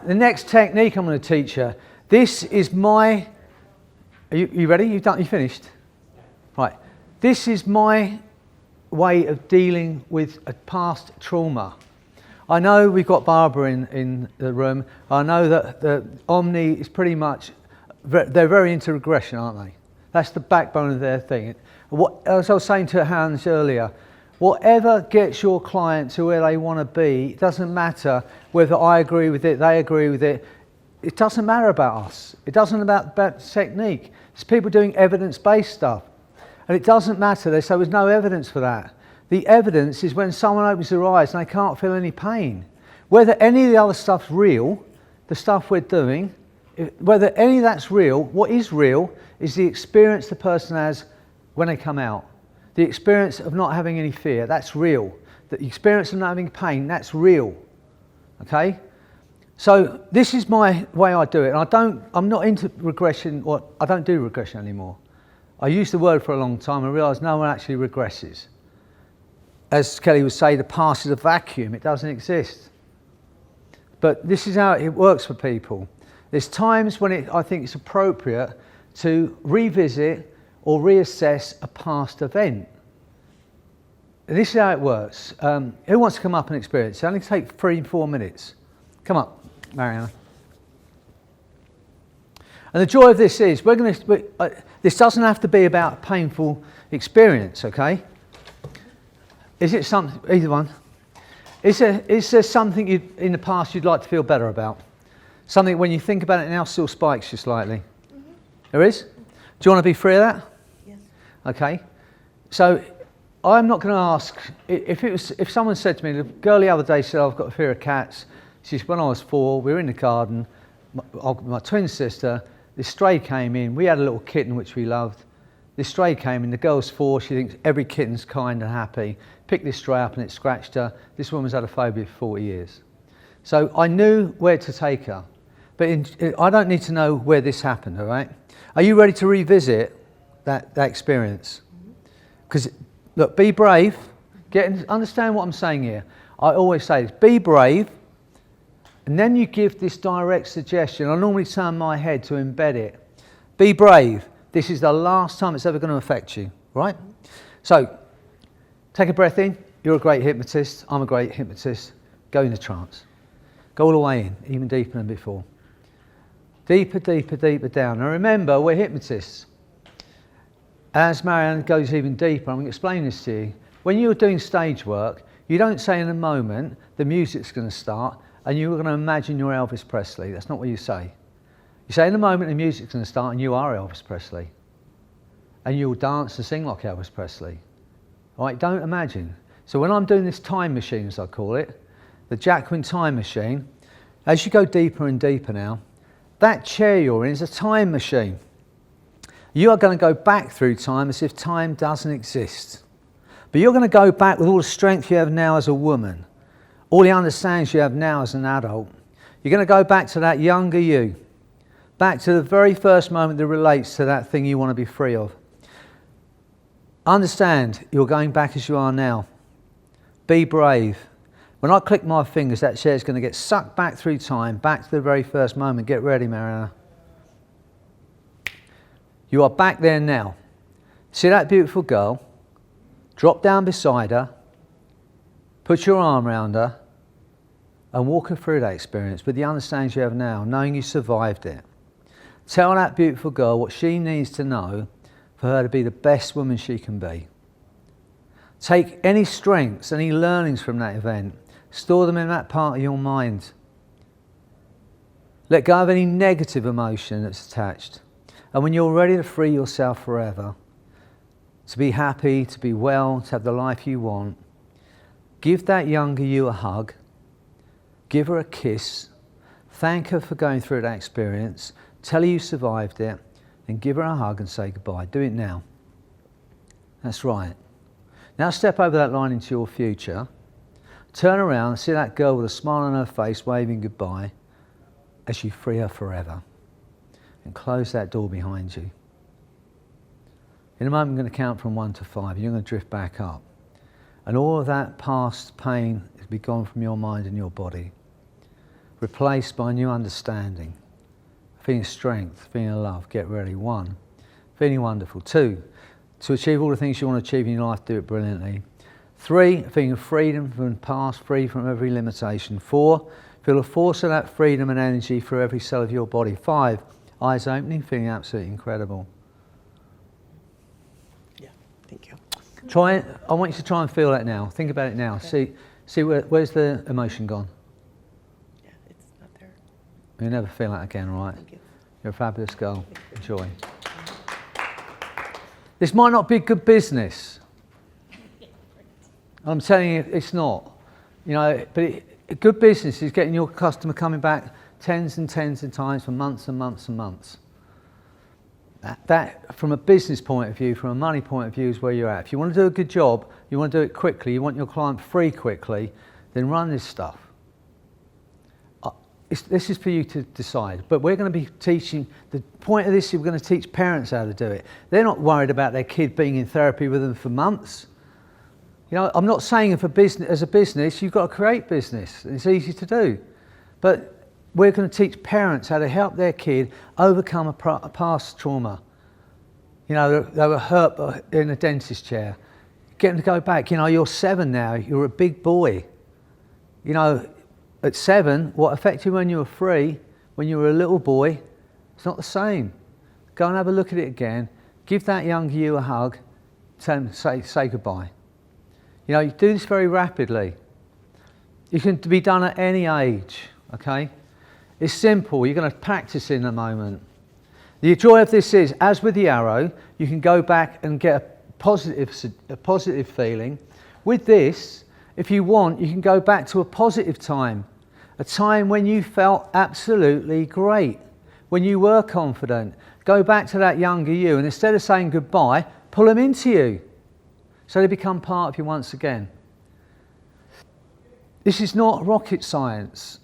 the next technique I'm going to teach you. This is my. Are you ready? You finished? Right. This is my way of dealing with a past trauma. I know we've got Barbara in the room. I know that the Omni is pretty much. They're very into regression, aren't they? That's the backbone of their thing. As I was saying to Hans earlier, whatever gets your client to where they want to be, it doesn't matter whether I agree with it, they agree with it. It doesn't matter about us. It doesn't about technique. It's people doing evidence-based stuff. And it doesn't matter. They say there's no evidence for that. The evidence is when someone opens their eyes and they can't feel any pain. Whether any of the other stuff's real, the stuff we're doing, whether any of that's real, what is real is the experience the person has when they come out. The experience of not having any fear, that's real. The experience of not having pain, that's real. Okay? So this is my way I do it. And I'm not into regression, or I don't do regression anymore. I used the word for a long time and realised no one actually regresses. As Kelly would say, the past is a vacuum, it doesn't exist. But this is how it works for people. There's times when I think it's appropriate to revisit or reassess a past event. And this is how it works. Who wants to come up and experience? It only takes 3-4 minutes. Come up, Mariana. And the joy of this is, this doesn't have to be about a painful experience, okay? Is it something, either one? Is there something in the past you'd like to feel better about? Something when you think about it now still spikes you slightly? Mm-hmm. There is? Do you want to be free of that? Yes. Okay. So I'm not going to ask, if someone said to me, the girl the other day said, I've got a fear of cats. She said, when I was 4, we were in the garden, my twin sister, this stray came in, we had a little kitten which we loved. This stray came in, the girl's 4, she thinks every kitten's kind and happy. Picked this stray up and it scratched her. This woman's had a phobia for 40 years. So I knew where to take her. But I don't need to know where this happened, all right? Are you ready to revisit that experience? Because, look, be brave. Understand what I'm saying here. I always say this, be brave, and then you give this direct suggestion. I normally turn my head to embed it. Be brave. This is the last time it's ever going to affect you, right? So, take a breath in. You're a great hypnotist. I'm a great hypnotist. Go into trance. Go all the way in, even deeper than before. Deeper, deeper, deeper down. Now remember, we're hypnotists. As Marianne goes even deeper, I'm going to explain this to you. When you're doing stage work, you don't say in a moment, the music's going to start, and you're going to imagine you're Elvis Presley. That's not what you say. You say in a moment, the music's going to start, and you are Elvis Presley. And you'll dance and sing like Elvis Presley. All right, don't imagine. So when I'm doing this time machine, as I call it, the Jacqueline time machine, as you go deeper and deeper now, that chair you're in is a time machine. You are going to go back through time as if time doesn't exist. But you're going to go back with all the strength you have now as a woman, all the understandings you have now as an adult. You're going to go back to that younger you, back to the very first moment that relates to that thing you want to be free of. Understand you're going back as you are now. Be brave. When I click my fingers, that chair's going to get sucked back through time, back to the very first moment. Get ready, Mariana. You are back there now. See that beautiful girl? Drop down beside her, put your arm around her, and walk her through that experience with the understanding you have now, knowing you survived it. Tell that beautiful girl what she needs to know for her to be the best woman she can be. Take any strengths, any learnings from that event, store them in that part of your mind. Let go of any negative emotion that's attached. And when you're ready to free yourself forever, to be happy, to be well, to have the life you want, give that younger you a hug, give her a kiss, thank her for going through that experience, tell her you survived it, and give her a hug and say goodbye. Do it now. That's right. Now step over that line into your future. Turn around and see that girl with a smile on her face waving goodbye as you free her forever. And close that door behind you. In a moment I'm going to count from 1 to 5 and you're going to drift back up. And all of that past pain will be gone from your mind and your body. replaced by a new understanding. Feeling strength, feeling love, get ready. 1, feeling wonderful. 2, to achieve all the things you want to achieve in your life, do it brilliantly. 3, feeling freedom from the past, free from every limitation. 4, feel the force of that freedom and energy through every cell of your body. 5, eyes opening, feeling absolutely incredible. Yeah, thank you. I want you to try and feel that now. Think about it now. Okay. See where's the emotion gone? Yeah, it's not there. You'll never feel that again, right? Thank you. You're a fabulous girl. Enjoy. This might not be good business. I'm telling you, it's not. You know, but good business is getting your customer coming back tens and tens of times for months and months and months. That, from a business point of view, from a money point of view, is where you're at. If you want to do a good job, you want to do it quickly, you want your client free quickly, then run this stuff. This is for you to decide, but we're going to be teaching, the point of this is we're going to teach parents how to do it. They're not worried about their kid being in therapy with them for months. You know, I'm not saying for business, as a business, you've got to create business. It's easy to do. But we're going to teach parents how to help their kid overcome a past trauma. You know, they were hurt in a dentist chair. Get them to go back. You know, you're 7 now, you're a big boy. You know, at 7, what affected you when you were 3, when you were a little boy, it's not the same. Go and have a look at it again. Give that younger you a hug. Tell them, say goodbye. You know, you do this very rapidly. You can be done at any age, okay? It's simple. You're going to practice in a moment. The joy of this is, as with the arrow, you can go back and get a positive feeling. With this, if you want, you can go back to a positive time, a time when you felt absolutely great, when you were confident. Go back to that younger you, and instead of saying goodbye, pull them into you, so they become part of you once again. This is not rocket science.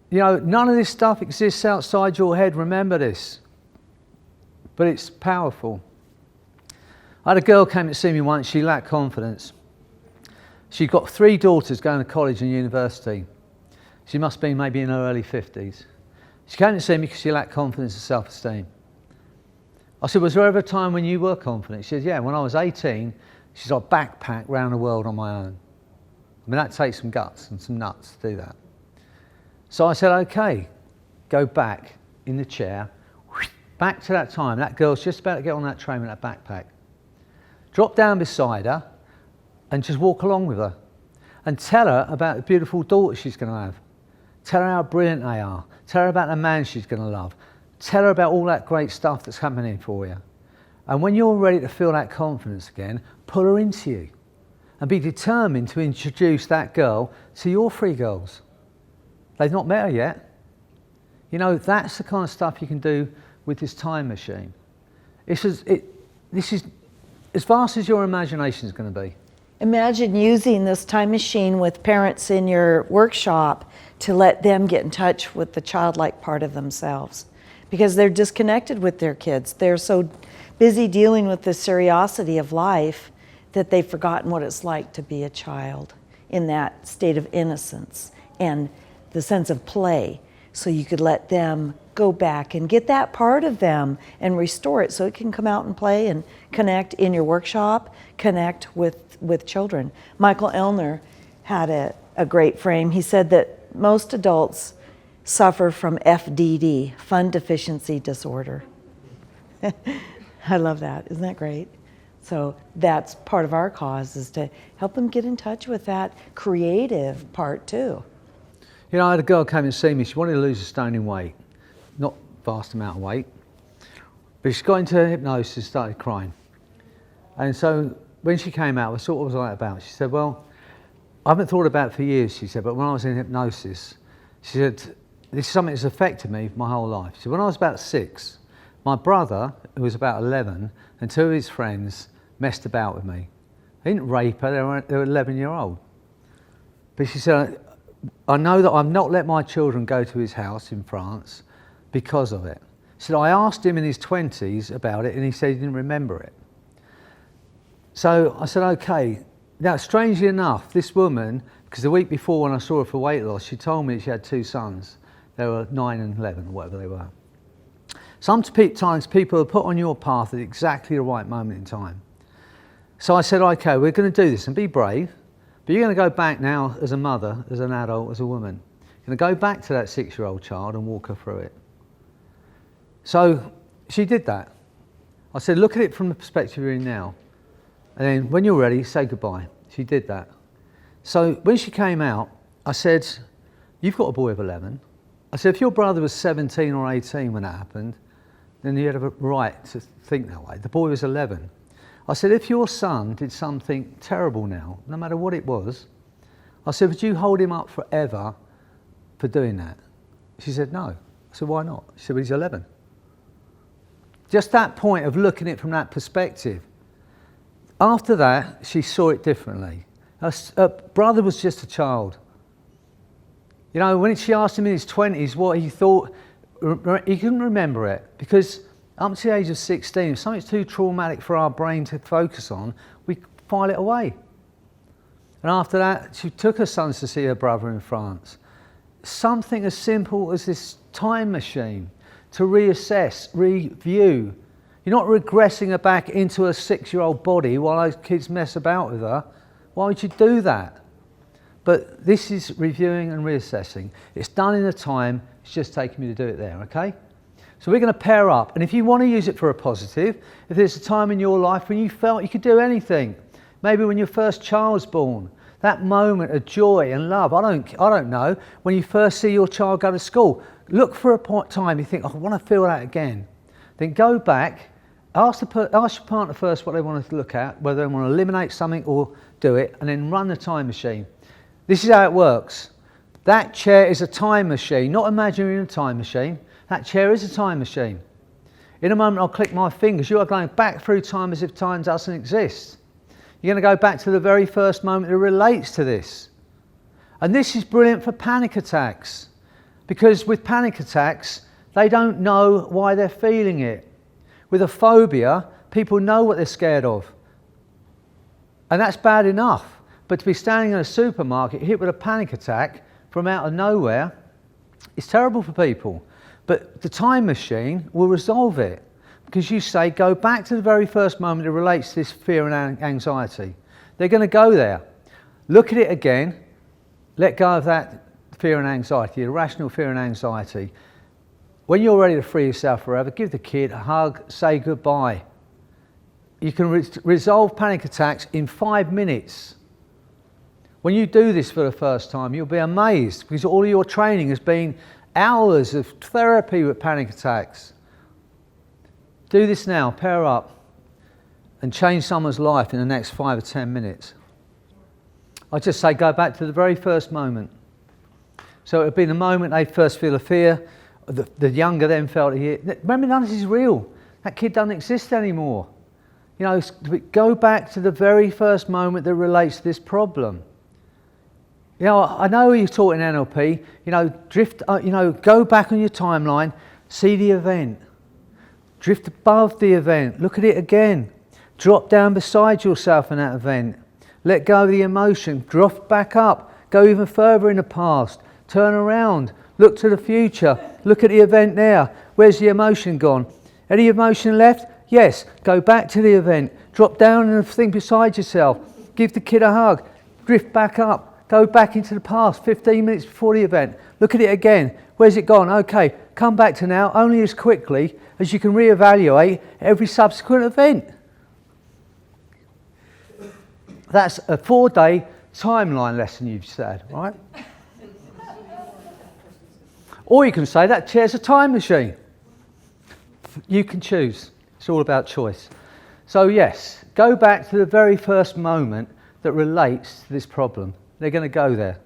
You know, none of this stuff exists outside your head, remember this. But it's powerful. I had a girl came to see me once, she lacked confidence. She'd got 3 daughters going to college and university. She must be maybe in her early 50s. She came to see me because she lacked confidence and self-esteem. I said, was there ever a time when you were confident? She said, yeah, when I was 18, she's got a backpack round the world on my own. I mean, that takes some guts and some nuts to do that. So I said, okay, go back in the chair, back to that time. That girl's just about to get on that train with that backpack. Drop down beside her and just walk along with her. And tell her about the beautiful daughter she's going to have. Tell her how brilliant they are. Tell her about the man she's going to love. Tell her about all that great stuff that's happening for you. And when you're ready to feel that confidence again, pull her into you. And be determined to introduce that girl to your 3 girls. They've not met her yet. You know, that's the kind of stuff you can do with this time machine. This is as vast as your imagination is going to be. Imagine using this time machine with parents in your workshop to let them get in touch with the childlike part of themselves, because they're disconnected with their kids. They're so busy dealing with the seriosity of life that they've forgotten what it's like to be a child in that state of innocence and the sense of play. So you could let them go back and get that part of them and restore it so it can come out and play and connect in your workshop, connect with children. Michael Elner had a great frame. He said that most adults suffer from FDD, fun deficiency disorder. I love that. Isn't that great? So that's part of our cause, is to help them get in touch with that creative part too. You know, I had a girl come and see me. She wanted to lose a stone in weight. Not vast amount of weight. But she got into hypnosis and started crying. And so when she came out, I thought, what was I about? She said, well, I haven't thought about it for years, she said, but when I was in hypnosis, she said, this is something that's affected me my whole life. She said, when I was about 6, my brother, who was about 11, and 2 of his friends messed about with me. They didn't rape her, they were 11-year-old. But she said, I know that I've not let my children go to his house in France because of it. She said, I asked him in his 20s about it and he said he didn't remember it. So I said, okay. Now, strangely enough, this woman, because the week before when I saw her for weight loss, she told me that she had 2 sons. They were 9 and 11, or whatever they were. Sometimes people are put on your path at exactly the right moment in time. So I said, okay, we're going to do this and be brave, but you're going to go back now as a mother, as an adult, as a woman. You're going to go back to that 6-year-old child and walk her through it. So she did that. I said, look at it from the perspective you're in now. And then when you're ready, say goodbye. She did that. So when she came out, I said, you've got a boy of 11. I said, if your brother was 17 or 18 when that happened, then you had a right to think that way. The boy was 11. I said, if your son did something terrible now, no matter what it was, I said, would you hold him up forever for doing that? She said, no. I said, why not? She said, well, he's 11. Just that point of looking at it from that perspective. After that, she saw it differently. Her brother was just a child. You know, when she asked him in his 20s what he thought, he couldn't remember it, because up to the age of 16, if something's too traumatic for our brain to focus on, we file it away. And after that, she took her sons to see her brother in France. Something as simple as this time machine to reassess, review. You're not regressing her back into a 6-year-old body while those kids mess about with her. Why would you do that? But this is reviewing and reassessing. It's done in a time, it's just taking me to do it there, okay? So we're going to pair up, and if you want to use it for a positive, if there's a time in your life when you felt you could do anything, maybe when your first child's born, that moment of joy and love, I don't know, when you first see your child go to school, look for a time you think, oh, I want to feel that again. Then go back, ask your partner first what they want to look at, whether they want to eliminate something or do it, and then run the time machine. This is how it works. That chair is a time machine, not imagining a time machine. That chair is a time machine. In a moment I'll click my fingers. You are going back through time as if time doesn't exist. You're going to go back to the very first moment that relates to this. And this is brilliant for panic attacks, because with panic attacks, they don't know why they're feeling it. With a phobia, people know what they're scared of. And that's bad enough. But to be standing in a supermarket hit with a panic attack from out of nowhere, it's terrible for people. But the time machine will resolve it, because you say, go back to the very first moment that relates to this fear and anxiety. They're going to go there. Look at it again. Let go of that fear and anxiety, irrational fear and anxiety. When you're ready to free yourself forever, give the kid a hug, say goodbye. You can resolve panic attacks in 5 minutes. When you do this for the first time, you'll be amazed, because all of your training has been hours of therapy with panic attacks. Do this now, pair up, and change someone's life in the next 5 or 10 minutes. I just say go back to the very first moment. So it would be the moment they first feel a fear, the younger then felt it. Remember, none of this is real. That kid doesn't exist anymore. You know, go back to the very first moment that relates to this problem. You know, I know you're taught in NLP, go back on your timeline, see the event. Drift above the event, look at it again. Drop down beside yourself in that event. Let go of the emotion, drop back up, go even further in the past, turn around, look to the future, look at the event there. Where's the emotion gone? Any emotion left? Yes, go back to the event, drop down and think beside yourself, give the kid a hug, drift back up. Go back into the past, 15 minutes before the event. Look at it again. Where's it gone? Okay, come back to now, only as quickly as you can reevaluate every subsequent event. That's a 4-day timeline lesson you've said, right? Or you can say that chair's a time machine. You can choose. It's all about choice. So yes, go back to the very first moment that relates to this problem. They're going to go there.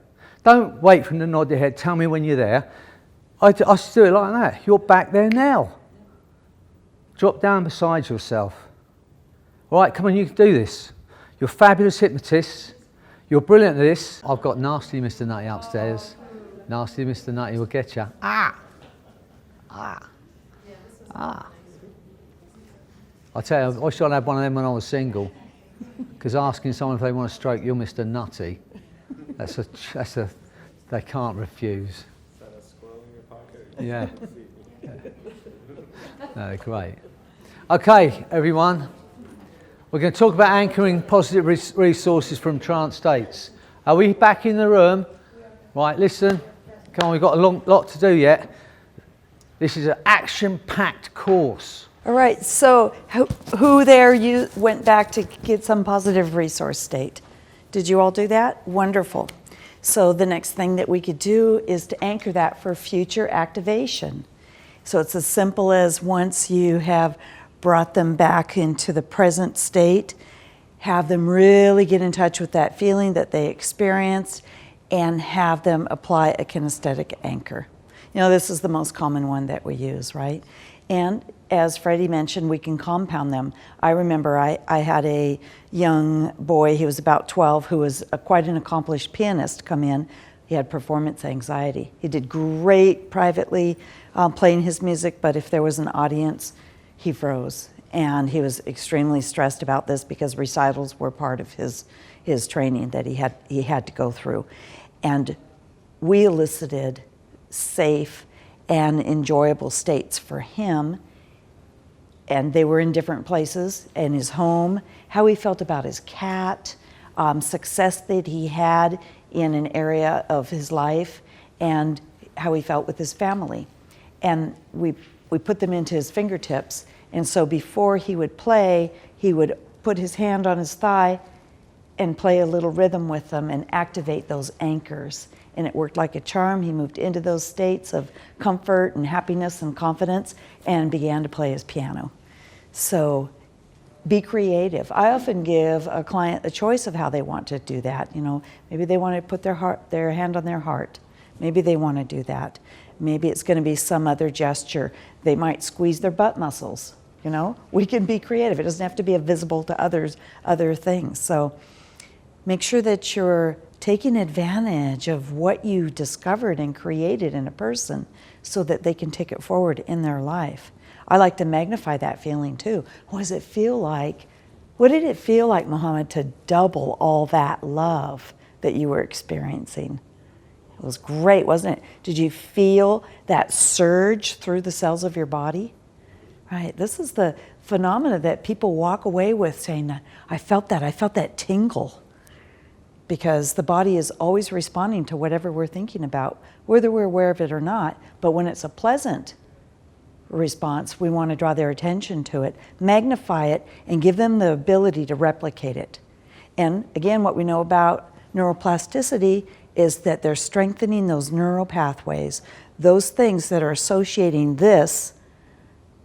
Don't wait for them to nod your head, tell me when you're there. I just do it like that. You're back there now. Drop down beside yourself. All right, come on, you can do this. You're fabulous hypnotists. You're brilliant at this. I've got Nasty Mr. Nutty upstairs. Nasty Mr. Nutty will get you. I tell you, I wish I'd had one of them when I was single, because asking someone if they want to stroke your Mr. Nutty, they can't refuse. Is that a squirrel in your pocket? Yeah. Great. Okay, everyone. We're going to talk about anchoring positive resources from trance states. Are we back in the room? Right, listen. Come on, we've got a lot to do yet. This is an action-packed course. All right, so who there you went back to get some positive resource state? Did you all do that? Wonderful. So the next thing that we could do is to anchor that for future activation. So it's as simple as once you have brought them back into the present state, have them really get in touch with that feeling that they experienced and have them apply a kinesthetic anchor. You know, this is the most common one that we use, right? And as Freddie mentioned, we can compound them. I remember I had a young boy, he was about 12, who was quite an accomplished pianist come in. He had performance anxiety. He did great privately playing his music, but if there was an audience, he froze. And he was extremely stressed about this because recitals were part of his training that he had to go through. And we elicited safe and enjoyable states for him, and they were in different places, in his home, how he felt about his cat, success that he had in an area of his life, and how he felt with his family. And we put them into his fingertips, and so before he would play, he would put his hand on his thigh and play a little rhythm with them and activate those anchors. And it worked like a charm. He moved into those states of comfort and happiness and confidence and began to play his piano. So be creative. I often give a client a choice of how they want to do that. You know, maybe they want to put their hand on their heart. Maybe they want to do that. Maybe it's going to be some other gesture. They might squeeze their butt muscles. You know, we can be creative. It doesn't have to be visible to others, other things. So make sure that you're taking advantage of what you discovered and created in a person so that they can take it forward in their life. I like to magnify that feeling too. What does it feel like? What did it feel like, Mohammed, to double all that love that you were experiencing? It was great, wasn't it? Did you feel that surge through the cells of your body? Right, this is the phenomena that people walk away with saying, I felt that tingle. Because the body is always responding to whatever we're thinking about, whether we're aware of it or not. But when it's a pleasant response, we want to draw their attention to it, magnify it, and give them the ability to replicate it. And again, what we know about neuroplasticity is that they're strengthening those neural pathways, those things that are associating this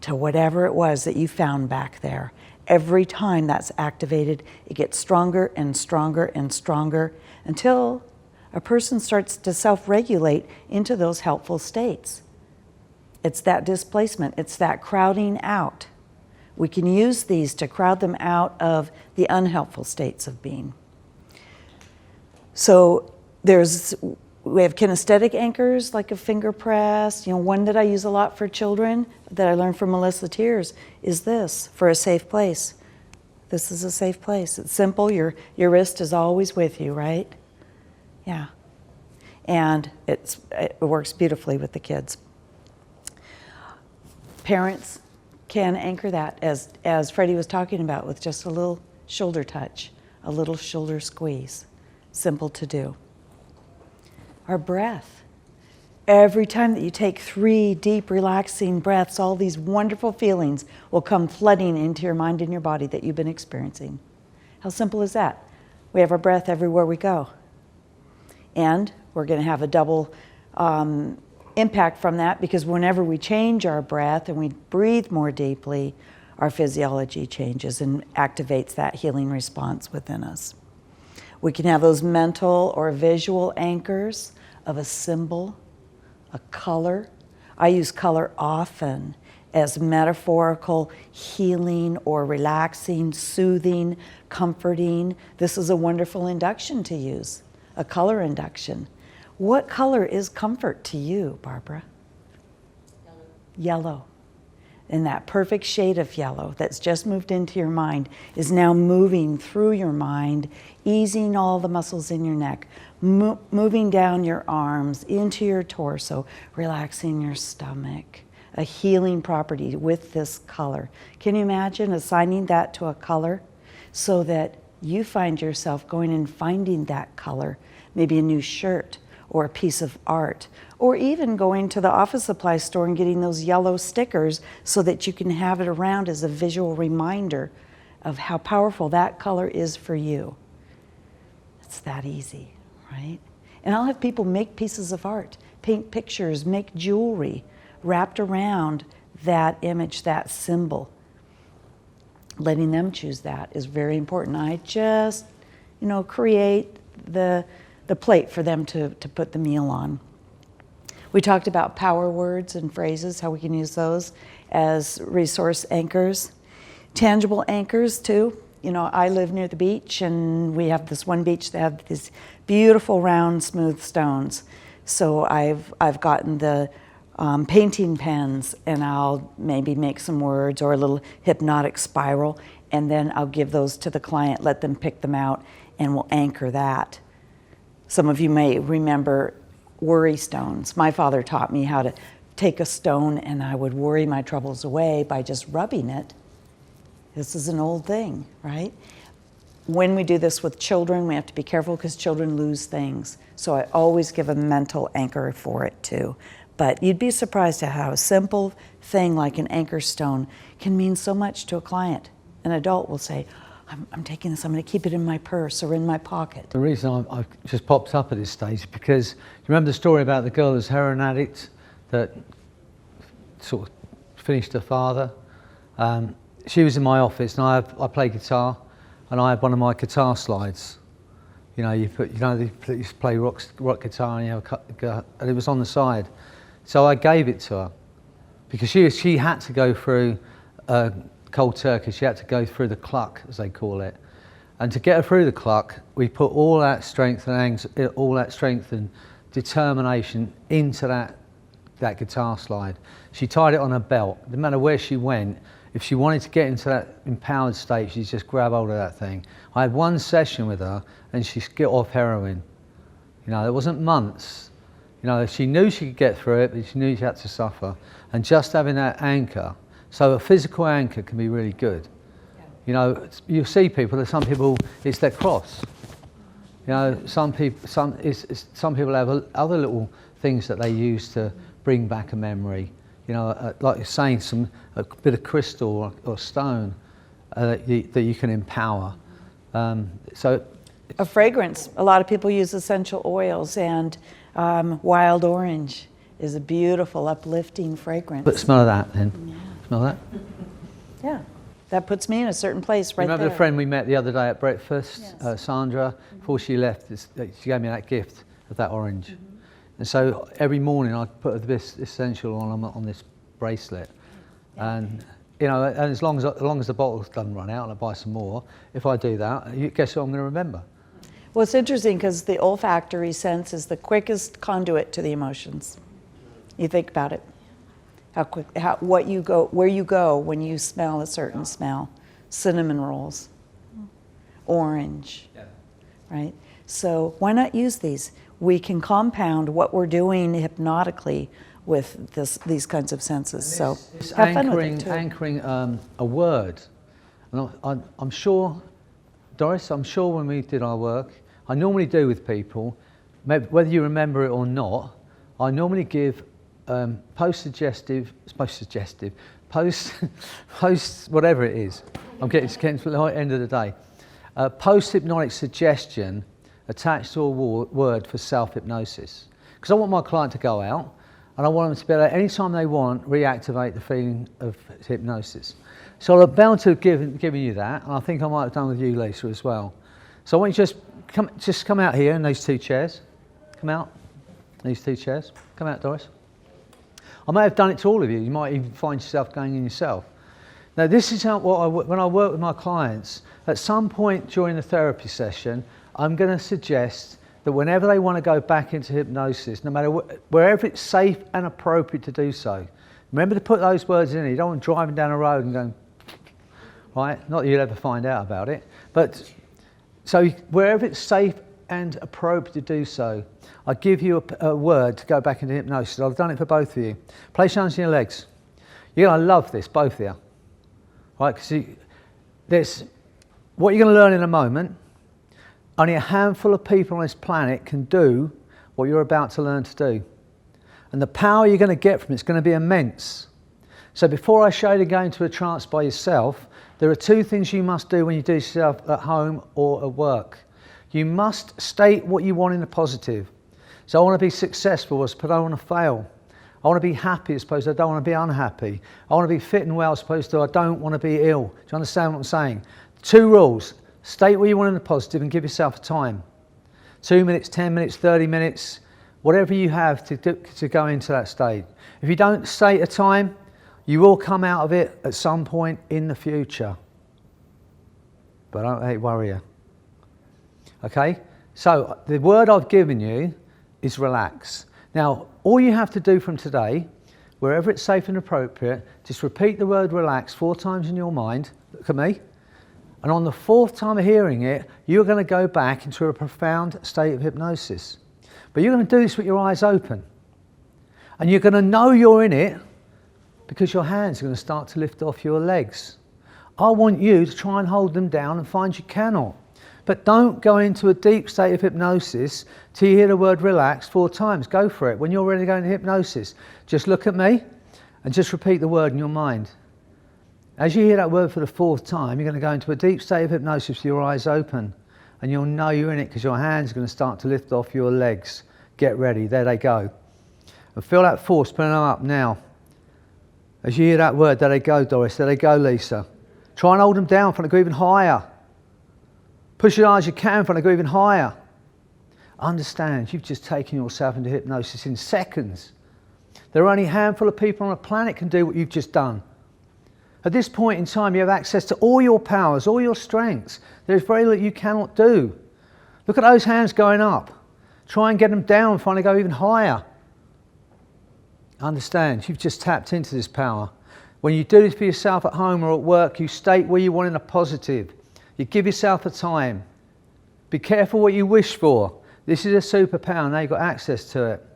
to whatever it was that you found back there. Every time that's activated, it gets stronger and stronger and stronger until a person starts to self-regulate into those helpful states. It's that displacement, it's that crowding out. We can use these to crowd them out of the unhelpful states of being. So we have kinesthetic anchors like a finger press. You know, one that I use a lot for children that I learned from Melissa Tiers is this, for a safe place. This is a safe place. It's simple. Your wrist is always with you, right? Yeah. And it works beautifully with the kids. Parents can anchor that, as Freddie was talking about, with just a little shoulder touch, a little shoulder squeeze. Simple to do. Our breath. Every time that you take 3 deep, relaxing breaths, all these wonderful feelings will come flooding into your mind and your body that you've been experiencing. How simple is that? We have our breath everywhere we go. And we're going to have a double impact from that, because whenever we change our breath and we breathe more deeply, our physiology changes and activates that healing response within us. We can have those mental or visual anchors of a symbol, a color. I use color often as metaphorical healing or relaxing, soothing, comforting. This is a wonderful induction to use, a color induction. What color is comfort to you, Barbara? Yellow. Yellow. And that perfect shade of yellow that's just moved into your mind is now moving through your mind, easing all the muscles in your neck, moving down your arms into your torso, relaxing your stomach. A healing property with this color. Can you imagine assigning that to a color so that you find yourself going and finding that color, maybe a new shirt or a piece of art, or even going to the office supply store and getting those yellow stickers so that you can have it around as a visual reminder of how powerful that color is for you. It's that easy, right? And I'll have people make pieces of art, paint pictures, make jewelry wrapped around that image, that symbol. Letting them choose that is very important. I just, create the plate for them to put the meal on. We talked about power words and phrases, how we can use those as resource anchors. Tangible anchors too. I live near the beach, and we have this one beach that have these beautiful round smooth stones. So I've gotten the painting pens, and I'll maybe make some words or a little hypnotic spiral, and then I'll give those to the client, let them pick them out, and we'll anchor that. Some of you may remember worry stones. My father taught me how to take a stone, and I would worry my troubles away by just rubbing it. This is an old thing, right? When we do this with children, we have to be careful because children lose things. So I always give a mental anchor for it too. But you'd be surprised at how a simple thing like an anchor stone can mean so much to a client. An adult will say, I'm taking this, I'm going to keep it in my purse or in my pocket. The reason I just popped up at this stage is because you remember the story about the girl who's a heroin addict that sort of finished her father? She was in my office, and I play guitar, and I had one of my guitar slides. You just play rock guitar, and you have and it was on the side. So I gave it to her because she had to go through cold turkey. She had to go through the cluck, as they call it, and to get her through the cluck, we put all that strength and determination into that guitar slide. She tied it on her belt. No matter where she went, if she wanted to get into that empowered state, she'd just grab hold of that thing. I had one session with her, and she got off heroin. It wasn't months. She knew she could get through it, but she knew she had to suffer. And just having that anchor, so a physical anchor can be really good. You see people, some people, it's their cross. Some people have other little things that they use to bring back a memory. Like you're saying, a bit of crystal or stone that you can empower. A fragrance. A lot of people use essential oils, and wild orange is a beautiful, uplifting fragrance. But smell of that then. Yeah. Smell that? Yeah. That puts me in a certain place right there. Remember the friend we met the other day at breakfast, Yes. Sandra? Before she left, she gave me that gift of that orange. Mm-hmm. And so every morning I put this essential on this bracelet. Yeah. And as long as the bottle's doesn't run out and I buy some more, if I do that, guess what I'm going to remember? Well, it's interesting because the olfactory sense is the quickest conduit to the emotions. You think about it. Where you go when you smell a certain smell. Cinnamon rolls, orange, right? So why not use these? We can compound what we're doing hypnotically with these kinds of senses. So have fun with it too. Anchoring a word. And I'm sure, Doris, when we did our work, I normally do with people, whether you remember it or not, I normally give post whatever it is. It's getting to the end of the day. Post-hypnotic suggestion attached to a word for self-hypnosis. Because I want my client to go out, and I want them to be able to, anytime they want, reactivate the feeling of hypnosis. So I'm bound to have given you that, and I think I might have done with you, Lisa, as well. So I want you to just come out here in these two chairs. Come out. These two chairs. Come out, Doris. I may have done it to all of you. You might even find yourself going in yourself. Now, this is how when I work with my clients, at some point during the therapy session, I'm going to suggest that whenever they want to go back into hypnosis, no matter wherever it's safe and appropriate to do so, Remember to put those words in. You don't want driving down a road and going, right? Not that you'll ever find out about it. But so wherever it's safe and appropriate to do so, I give you a word to go back into hypnosis. I've done it for both of you. Place your hands on your legs. You're going to love this, both of you. Right? Because there's what you're going to learn in a moment. Only a handful of people on this planet can do what you're about to learn to do. And the power you're going to get from it's going to be immense. So before I show you to go into a trance by yourself, there are two things you must do when you do yourself at home or at work. You must state what you want in the positive. So I want to be successful as opposed to I don't want to fail. I want to be happy as opposed to I don't want to be unhappy. I want to be fit and well as opposed to I don't want to be ill. Do you understand what I'm saying? Two rules. State what you want in the positive and give yourself a time. 2 minutes, 10 minutes, 30 minutes, whatever you have to go into that state. If you don't state a time, you will come out of it at some point in the future. But don't let it worry you. Okay? So the word I've given you is relax. Now, all you have to do from today, wherever it's safe and appropriate, just repeat the word relax 4 times in your mind. Look at me. And on the 4th time of hearing it, you're going to go back into a profound state of hypnosis. But you're going to do this with your eyes open. And you're going to know you're in it because your hands are going to start to lift off your legs. I want you to try and hold them down and find you cannot. But don't go into a deep state of hypnosis till you hear the word relax 4 times. Go for it. When you're ready to go into hypnosis, just look at me and just repeat the word in your mind. As you hear that word for the 4th time, you're going to go into a deep state of hypnosis with your eyes open. And you'll know you're in it because your hands are going to start to lift off your legs. Get ready. There they go. And feel that force pulling them up now. As you hear that word, there they go, Doris. There they go, Lisa. Try and hold them down for them to go even higher. Push as hard as you can for them to go even higher. Understand, you've just taken yourself into hypnosis in seconds. There are only a handful of people on the planet can do what you've just done. At this point in time, you have access to all your powers, all your strengths. There's very little you cannot do. Look at those hands going up. Try and get them down, finally go even higher. Understand, you've just tapped into this power. When you do this for yourself at home or at work, you state where you want in a positive. You give yourself a time. Be careful what you wish for. This is a superpower, now you've got access to it.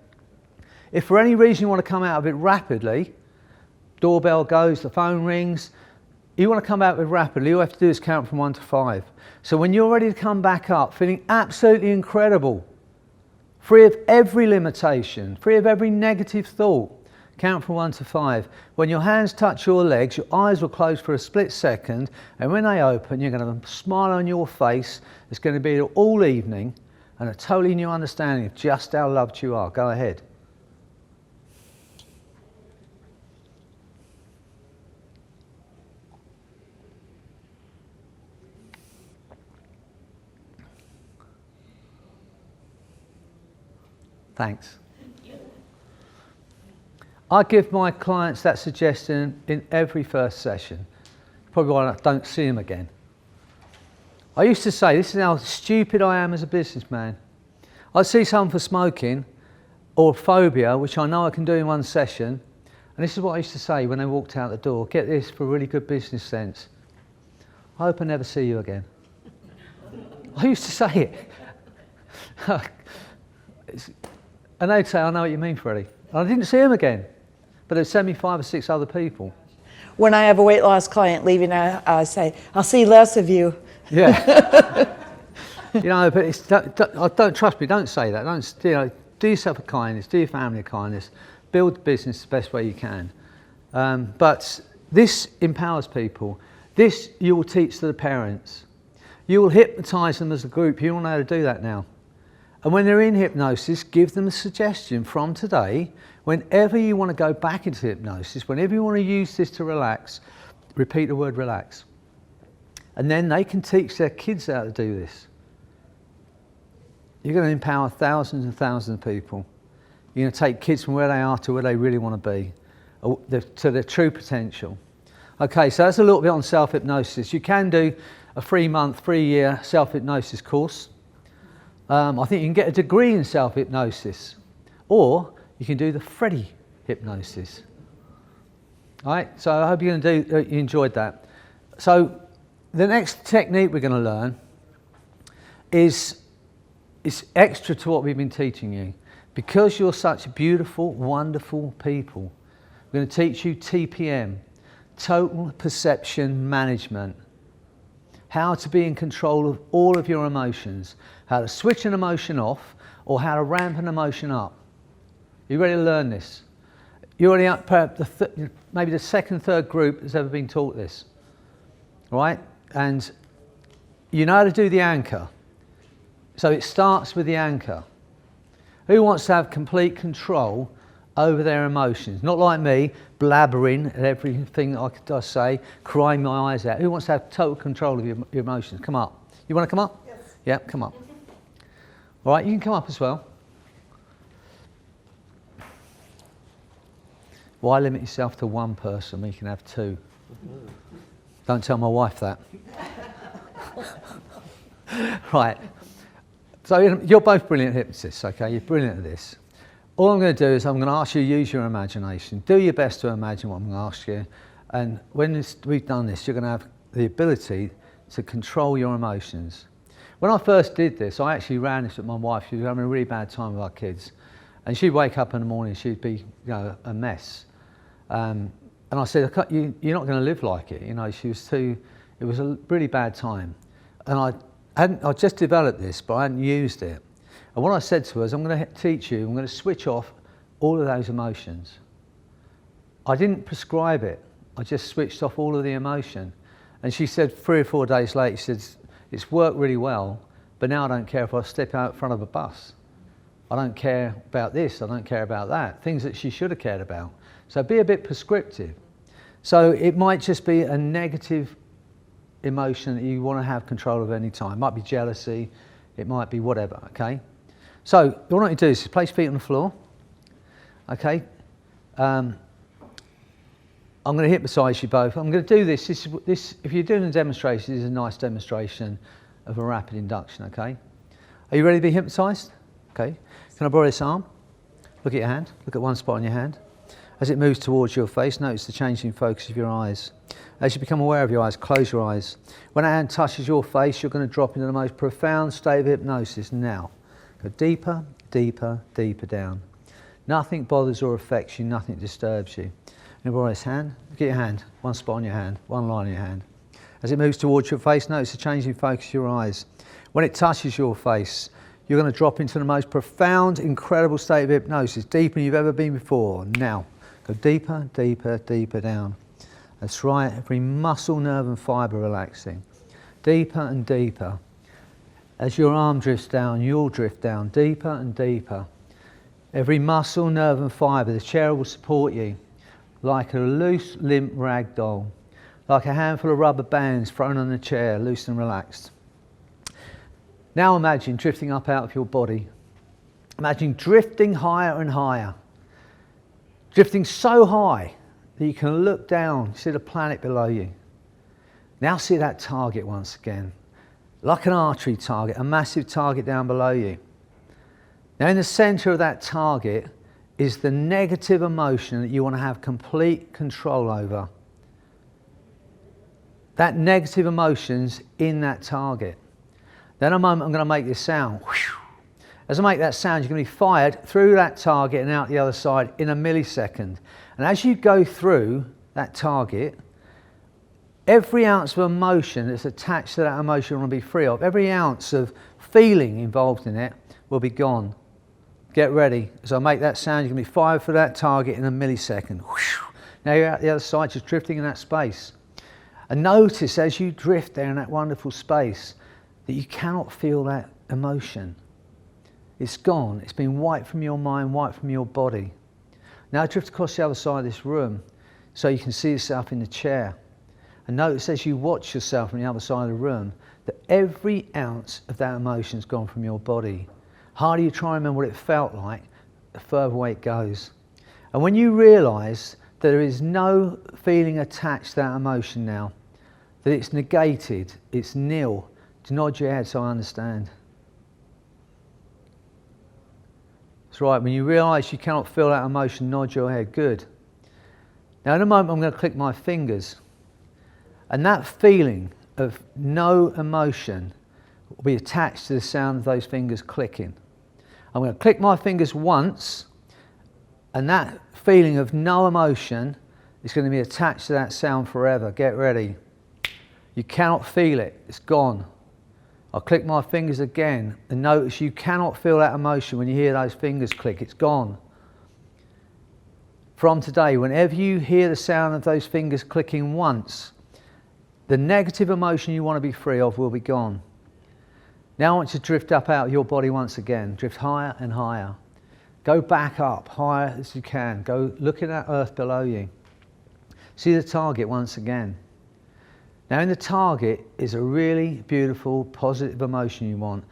If for any reason you want to come out of it rapidly, doorbell goes, the phone rings, you want to come out of it rapidly, all you have to do is count from 1 to 5. So when you're ready to come back up, feeling absolutely incredible, free of every limitation, free of every negative thought, count from 1 to 5. When your hands touch your legs, your eyes will close for a split second, and when they open, you're going to have a smile on your face. It's going to be all evening, and a totally new understanding of just how loved you are. Go ahead. Thanks. I give my clients that suggestion in every first session. Probably why I don't see them again. I used to say, this is how stupid I am as a businessman. I'd see someone for smoking or phobia, which I know I can do in 1 session, and this is what I used to say when they walked out the door. Get this, for really good business sense. I hope I never see you again. I used to say it. And they'd say, I know what you mean, Freddie. And I didn't see them again, but they'd send me 5 or 6 other people. When I have a weight loss client leaving, I say, I'll see less of you. Yeah. You know, but it's, don't trust me, don't say that. Don't, you know, do yourself a kindness, do your family a kindness, build the business the best way you can. But this empowers people. This you will teach to the parents. You will hypnotise them as a group. You all know how to do that now. And when they're in hypnosis, give them a suggestion from today. Whenever you want to go back into hypnosis, whenever you want to use this to relax, repeat the word relax. And then they can teach their kids how to do this. You're going to empower thousands and thousands of people. You're going to take kids from where they are to where they really want to be, to their true potential. Okay, so that's a little bit on self-hypnosis. You can do a 3-month, 3-year self-hypnosis course. I think you can get a degree in self-hypnosis, or you can do the Freddie hypnosis. All right, so I hope you enjoyed that. So the next technique we're going to learn is extra to what we've been teaching you. Because you're such beautiful, wonderful people, we're going to teach you TPM, Total Perception Management. How to be in control of all of your emotions, how to switch an emotion off or how to ramp an emotion up. You ready to learn this? You're already up, maybe the second, third group has ever been taught this, right? And you know how to do the anchor. So it starts with the anchor. Who wants to have complete control over their emotions? Not like me, blabbering at everything I say, crying my eyes out. Who wants to have total control of your emotions? Come up. You want to come up? Yes. Yeah, come up. All right, you can come up as well. Why limit yourself to one person when you can have two? Don't tell my wife that. Right. So you're both brilliant hypnotists, okay? You're brilliant at this. All I'm going to do is I'm going to ask you to use your imagination. Do your best to imagine what I'm going to ask you. And when we've done this, you're going to have the ability to control your emotions. When I first did this, I actually ran this with my wife. She was having a really bad time with our kids. And she'd wake up in the morning, she'd be, a mess. And I said, you're not going to live like it. She was too, it was a really bad time. And I just developed this, but I hadn't used it. And what I said to her is, I'm going to teach you, I'm going to switch off all of those emotions. I didn't prescribe it. I just switched off all of the emotion. And she said 3 or 4 days later, she said, it's worked really well, but now I don't care if I step out in front of a bus. I don't care about this, I don't care about that. Things that she should have cared about. So be a bit prescriptive. So it might just be a negative emotion that you want to have control of any time. It might be jealousy, it might be whatever, okay? So what I want you to do is place feet on the floor, okay? I'm going to hypnotise you both. I'm going to do this, if you're doing a demonstration, this is a nice demonstration of a rapid induction, okay? Are you ready to be hypnotised? Okay. Can I borrow this arm? Look at your hand, look at one spot on your hand. As it moves towards your face, notice the changing focus of your eyes. As you become aware of your eyes, close your eyes. When that hand touches your face, you're going to drop into the most profound state of hypnosis now. Go deeper, deeper, deeper down. Nothing bothers or affects you, nothing disturbs you. And borrow this hand, look at your hand, one spot on your hand, one line on your hand. As it moves towards your face, notice the changing focus of your eyes. When it touches your face, you're going to drop into the most profound, incredible state of hypnosis, deeper than you've ever been before. Now, go deeper, deeper, deeper down. That's right, every muscle, nerve and fibre relaxing. Deeper and deeper. As your arm drifts down, you'll drift down, deeper and deeper. Every muscle, nerve and fibre, the chair will support you like a loose, limp rag doll, like a handful of rubber bands thrown on the chair, loose and relaxed. Now imagine drifting up out of your body. Imagine drifting higher and higher. Drifting so high that you can look down, see the planet below you. Now see that target once again. Like an archery target, a massive target down below you. Now in the centre of that target is the negative emotion that you want to have complete control over. That negative emotion's in that target. Then in a moment I'm going to make this sound. As I make that sound, you're going to be fired through that target and out the other side in a millisecond. And as you go through that target, every ounce of emotion that's attached to that emotion you want to be free of, every ounce of feeling involved in it will be gone. Get ready. As I make that sound, you're going to be fired for that target in a millisecond. Now you're out the other side, just drifting in that space. And notice as you drift there in that wonderful space that you cannot feel that emotion. It's gone. It's been wiped from your mind, wiped from your body. Now drift across the other side of this room so you can see yourself in the chair. And notice as you watch yourself from the other side of the room that every ounce of that emotion's gone from your body. The harder you try and remember what it felt like, the further away it goes. And when you realise that there is no feeling attached to that emotion now, that it's negated, it's nil, to nod your head so I understand. That's right, when you realise you cannot feel that emotion, nod your head, good. Now in a moment I'm going to click my fingers, and that feeling of no emotion will be attached to the sound of those fingers clicking. I'm going to click my fingers once, and that feeling of no emotion is going to be attached to that sound forever. Get ready. You cannot feel it. It's gone. I'll click my fingers again, and notice you cannot feel that emotion when you hear those fingers click. It's gone. From today, whenever you hear the sound of those fingers clicking once, the negative emotion you want to be free of will be gone. Now I want you to drift up out of your body once again. Drift higher and higher. Go back up, higher as you can. Go looking at earth below you. See the target once again. Now in the target is a really beautiful, positive emotion you want.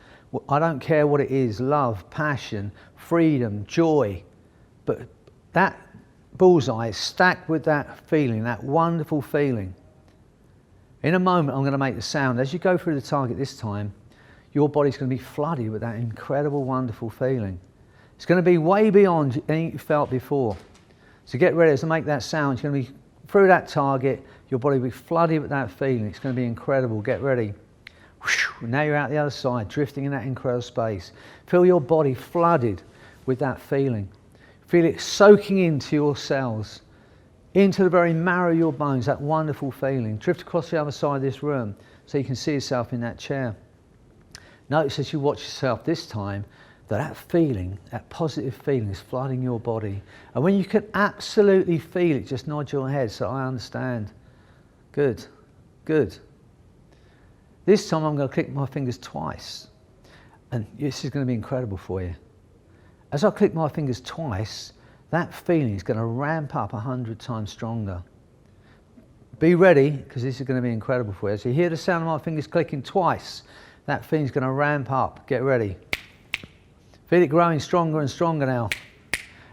I don't care what it is, love, passion, freedom, joy. But that bullseye is stacked with that feeling, that wonderful feeling. In a moment I'm going to make the sound. As you go through the target this time, your body's going to be flooded with that incredible, wonderful feeling. It's going to be way beyond anything you felt before. So get ready to make that sound. It's going to be through that target. Your body will be flooded with that feeling. It's going to be incredible. Get ready. Now you're out the other side, drifting in that incredible space. Feel your body flooded with that feeling. Feel it soaking into your cells, into the very marrow of your bones, that wonderful feeling. Drift across the other side of this room so you can see yourself in that chair. Notice as you watch yourself this time, that feeling, that positive feeling is flooding your body. And when you can absolutely feel it, just nod your head so I understand. Good, good. This time I'm going to click my fingers twice. And this is going to be incredible for you. As I click my fingers twice, that feeling is going to ramp up 100 times stronger. Be ready, because this is going to be incredible for you. As you hear the sound of my fingers clicking twice, that feeling's going to ramp up. Get ready. Feel it growing stronger and stronger now.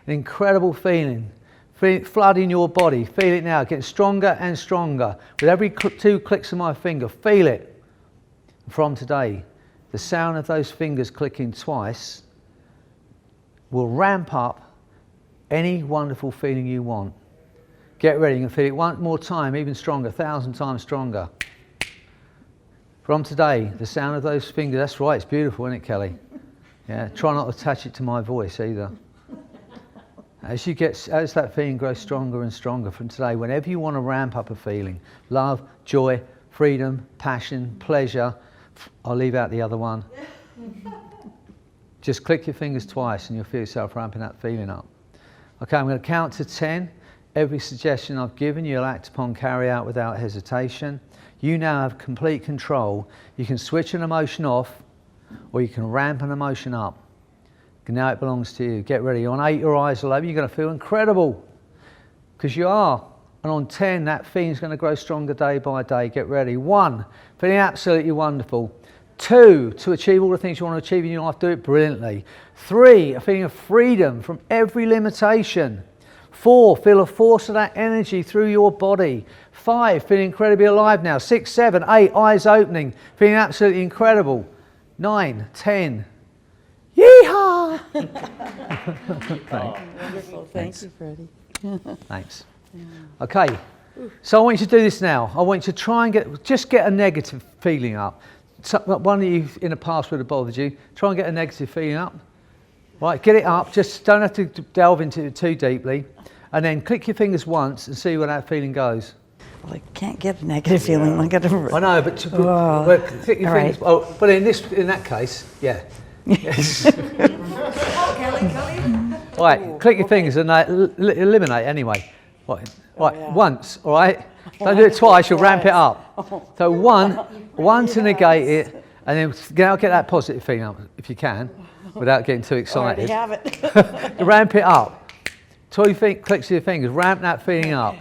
An incredible feeling. Feel it flooding your body. Feel it now, getting stronger and stronger. With every 2 clicks of my finger, feel it. From today, the sound of those fingers clicking twice will ramp up any wonderful feeling you want. Get ready, you can feel it one more time, even stronger, 1,000 times stronger. From today, the sound of those fingers, that's right, it's beautiful, isn't it, Kelly? Yeah, try not to attach it to my voice either. As that feeling grows stronger and stronger from today, whenever you want to ramp up a feeling, love, joy, freedom, passion, pleasure, I'll leave out the other one. Just click your fingers twice and you'll feel yourself ramping that feeling up. Okay, I'm going to count to 10. Every suggestion I've given you'll act upon, carry out without hesitation. You now have complete control. You can switch an emotion off or you can ramp an emotion up. Now it belongs to you. Get ready. On 8, your eyes will open. You're going to feel incredible because you are. And on 10, that feeling's going to grow stronger day by day. Get ready. 1, feeling absolutely wonderful. 2, to achieve all the things you want to achieve in your life, do it brilliantly. 3, a feeling of freedom from every limitation. 4, feel a force of that energy through your body. 5, feeling incredibly alive now. 6, 7, 8, eyes opening, feeling absolutely incredible. 9, 10. Yeehaw! Wonderful. Thank you, Freddie. Thanks. Okay, so I want you to do this now. I want you to try and get a negative feeling up. One of you in the past would have bothered you. Try and get a negative feeling up. Right, get it up. Just don't have to delve into it too deeply. And then click your fingers once and see where that feeling goes. Well, I can't get a negative feeling. I know, but click your fingers. Right. Oh, but in that case, yeah. Yes. Right, click your fingers and eliminate anyway. Right, once, all right? Don't do it twice, you'll ramp it up. So one to negate it, and then now get that positive feeling up, if you can, without getting too excited. I already have it. Ramp it up. 2 clicks of your fingers, ramp that feeling up.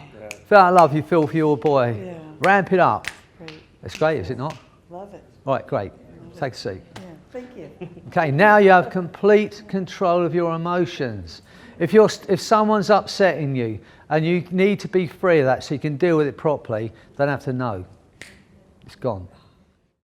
Feel that love you feel for your boy. Yeah. Ramp it up. Great. That's great, is it not? Love it. Right, great. Take a seat. Yeah, thank you. Okay, now you have complete control of your emotions. If someone's upsetting you and you need to be free of that so you can deal with it properly, don't have to know. It's gone.